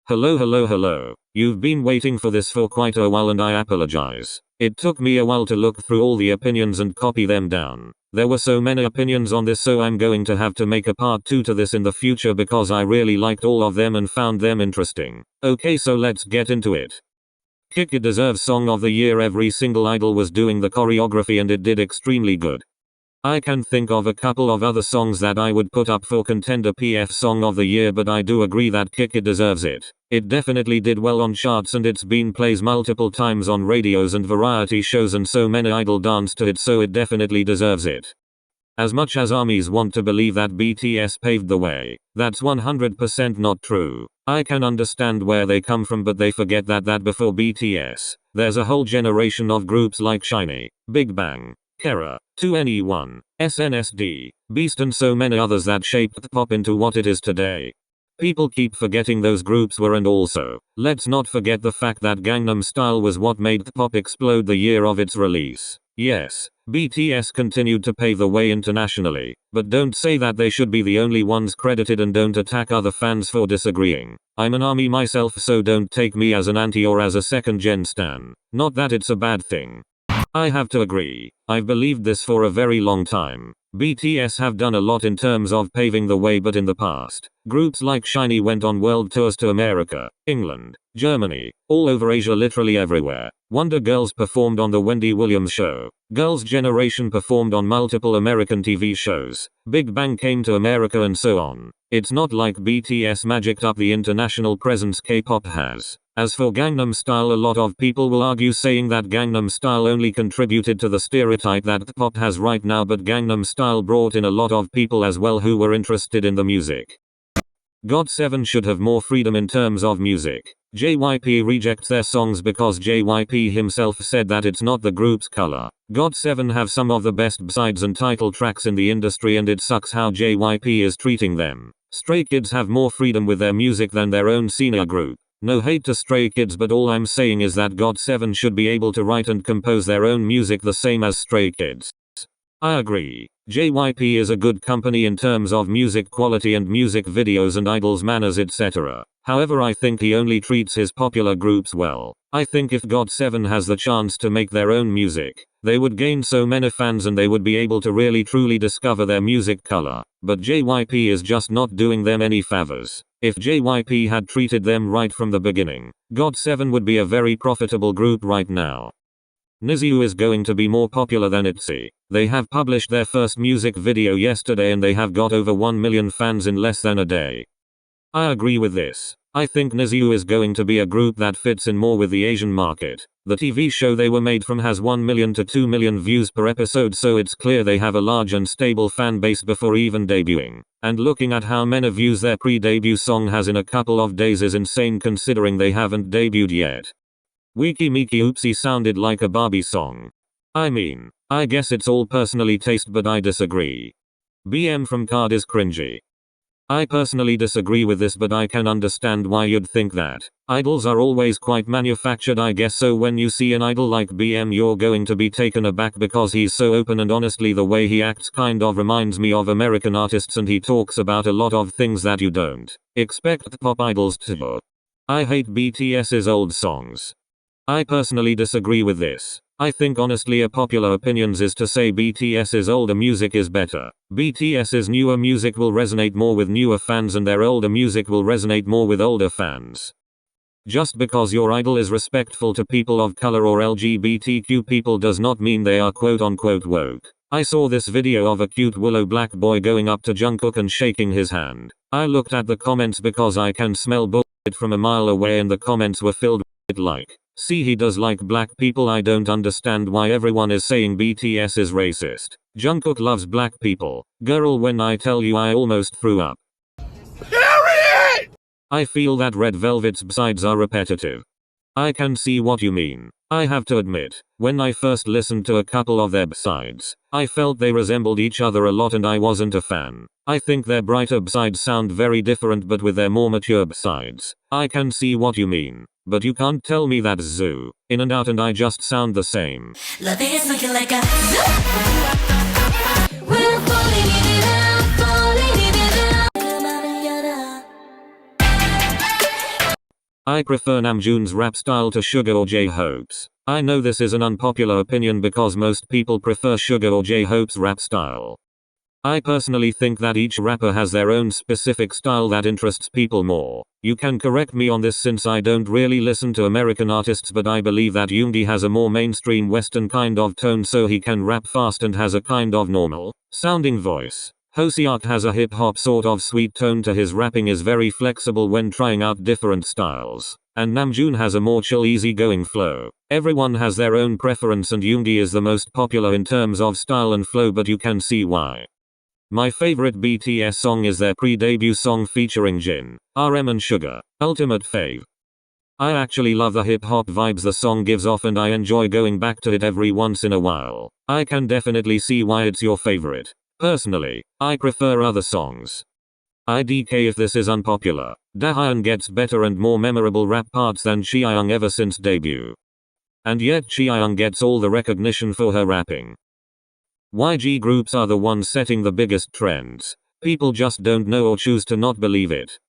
Hello. You've been waiting for this for quite a while and I apologize. It took me a while to look through all the opinions and copy them down. There were so many opinions on this, so I'm going to have to make a part 2 to this in the future because I really liked all of them and found them interesting. Okay, so let's get into it. Kiki deserves Song of the Year. Every single idol was doing the choreography and it did extremely good. I can think of a couple of other songs that I would put up for contender PF Song of the Year, but I do agree that Kiki deserves it. It definitely did well on charts and it's been played multiple times on radios and variety shows and so many idol dance to it, so it definitely deserves it. As much as armies want to believe that BTS paved the way, that's 100% not true. I can understand where they come from, but they forget that before BTS, there's a whole generation of groups like SHINee, Big Bang, Kara, 2NE1, SNSD, Beast and so many others that shaped the pop into what it is today. People keep forgetting those groups were, and also, let's not forget the fact that Gangnam Style was what made the pop explode the year of its release. Yes, BTS continued to pave the way internationally, but don't say that they should be the only ones credited and don't attack other fans for disagreeing. I'm an ARMY myself, so don't take me as an anti or as a second gen stan. Not that it's a bad thing. I have to agree. I've believed this for a very long time. BTS have done a lot in terms of paving the way, but in the past, groups like SHINee went on world tours to America, England, Germany, all over Asia, literally everywhere. Wonder Girls performed on the Wendy Williams show. Girls' Generation performed on multiple American TV shows. Big Bang came to America and so on. It's not like BTS magicked up the international presence K-pop has. As for Gangnam Style, a lot of people will argue saying that Gangnam Style only contributed to the stereotype that pop has right now, but Gangnam Style brought in a lot of people as well who were interested in the music. GOT7 should have more freedom in terms of music. JYP rejects their songs because JYP himself said that it's not the group's color. GOT7 have some of the best b-sides and title tracks in the industry and it sucks how JYP is treating them. Stray Kids have more freedom with their music than their own senior group. No hate to Stray Kids, but all I'm saying is that GOT7 should be able to write and compose their own music the same as Stray Kids. I agree. JYP is a good company in terms of music quality and music videos and idols manners etc. However, I think he only treats his popular groups well. I think if GOT7 has the chance to make their own music, they would gain so many fans and they would be able to really truly discover their music color. But JYP is just not doing them any favors. If JYP had treated them right from the beginning, GOT7 would be a very profitable group right now. NiziU is going to be more popular than ITZY. They have published their first music video yesterday and they have got over 1 million fans in less than a day. I agree with this. I think NiziU is going to be a group that fits in more with the Asian market. The TV show they were made from has 1 million to 2 million views per episode, so it's clear they have a large and stable fan base before even debuting. And looking at how many views their pre-debut song has in a couple of days is insane considering they haven't debuted yet. Wiki Miki Oopsie sounded like a Barbie song. I mean, I guess it's all personally taste, but I disagree. BM from Card is cringy. I personally disagree with this, but I can understand why you'd think that. Idols are always quite manufactured, I guess, so when you see an idol like BM you're going to be taken aback because he's so open, and honestly the way he acts kind of reminds me of American artists and he talks about a lot of things that you don't expect pop idols to do. I hate BTS's old songs. I personally disagree with this. I think honestly a popular opinions is to say BTS's older music is better. BTS's newer music will resonate more with newer fans and their older music will resonate more with older fans. Just because your idol is respectful to people of color or LGBTQ people does not mean they are quote unquote woke. I saw this video of a cute willow black boy going up to Jungkook and shaking his hand. I looked at the comments because I can smell bullshit from a mile away and the comments were filled with it like, see, he does like black people. I don't understand why everyone is saying BTS is racist. Jungkook loves black people. Girl, when I tell you I almost threw up. Period! I feel that Red Velvet's b-sides are repetitive. I can see what you mean. I have to admit, when I first listened to a couple of their b-sides, I felt they resembled each other a lot and I wasn't a fan. I think their brighter b-sides sound very different, but with their more mature b-sides, I can see what you mean. But you can't tell me that Zoo, In and Out and I just sound the same. Love is looking like a we're falling in it out, falling in it out. I prefer Namjoon's rap style to Suga or J-Hope's. I know this is an unpopular opinion because most people prefer Suga or J-Hope's rap style. I personally think that each rapper has their own specific style that interests people more. You can correct me on this since I don't really listen to American artists, but I believe that Yoongi has a more mainstream Western kind of tone, so he can rap fast and has a kind of normal sounding voice. Hoseok has a hip hop sort of sweet tone to his rapping, is very flexible when trying out different styles. And Namjoon has a more chill, easygoing flow. Everyone has their own preference and Yoongi is the most popular in terms of style and flow, but you can see why. My favorite BTS song is their pre-debut song featuring Jin, RM and Suga, Ultimate Fave. I actually love the hip-hop vibes the song gives off and I enjoy going back to it every once in a while. I can definitely see why it's your favorite. Personally, I prefer other songs. IDK if this is unpopular, Dahyun gets better and more memorable rap parts than Chaeyoung ever since debut. And yet Chaeyoung gets all the recognition for her rapping. YG groups are the ones setting the biggest trends. People just don't know or choose to not believe it.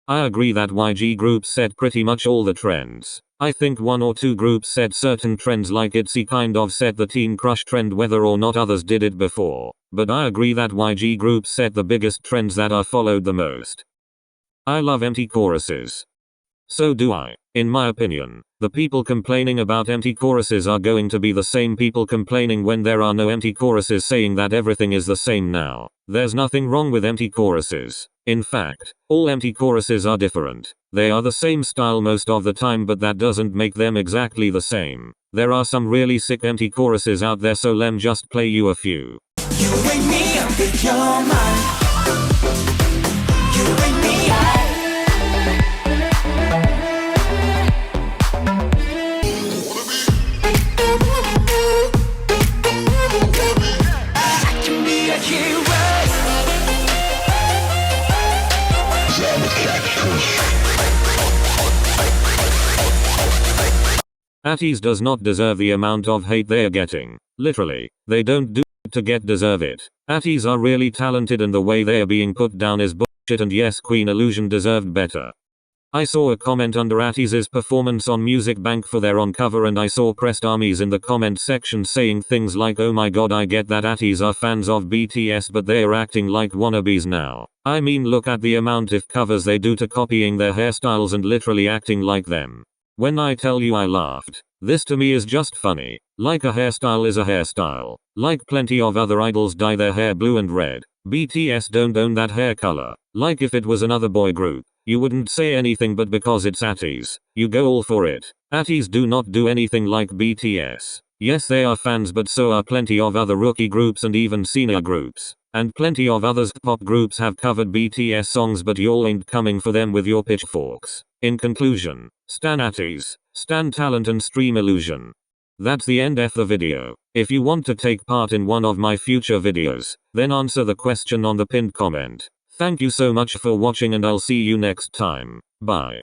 I agree that YG groups set pretty much all the trends. I think one or two groups set certain trends, like ITZY kind of set the teen crush trend whether or not others did it before. But I agree that YG groups set the biggest trends that are followed the most. I love empty choruses. So do I. In my opinion, the people complaining about empty choruses are going to be the same people complaining when there are no empty choruses, saying that everything is the same now. There's nothing wrong with empty choruses. In fact, all empty choruses are different. They are the same style most of the time, but that doesn't make them exactly the same. There are some really sick empty choruses out there, so lem just play you a few. You wake me up with your mind. You wake me up. I can be a hero. ATEEZ does not deserve the amount of hate they are getting. Literally, they don't do it to deserve it. ATEEZ are really talented and the way they are being put down is bullshit, and yes, Queen Illusion deserved better. I saw a comment under ATEEZ's performance on Music Bank for their on cover, and I saw pressed armies in the comment section saying things like, "Oh my god, I get that ATEEZ are fans of BTS, but they are acting like wannabes now. I mean, look at the amount of covers they do to copying their hairstyles and literally acting like them." When I tell you I laughed, this to me is just funny. Like a hairstyle is a hairstyle. Like plenty of other idols dye their hair blue and red, BTS don't own that hair color. Like if it was another boy group, you wouldn't say anything, but because it's ATEEZ, you go all for it. ATEEZ do not do anything like BTS. Yes, they are fans, but so are plenty of other rookie groups and even senior groups. And plenty of others pop groups have covered BTS songs, but y'all ain't coming for them with your pitchforks. In conclusion, stan ATEEZ, stan talent and stream Illusion. That's the end of the video. If you want to take part in one of my future videos, then answer the question on the pinned comment. Thank you so much for watching and I'll see you next time. Bye.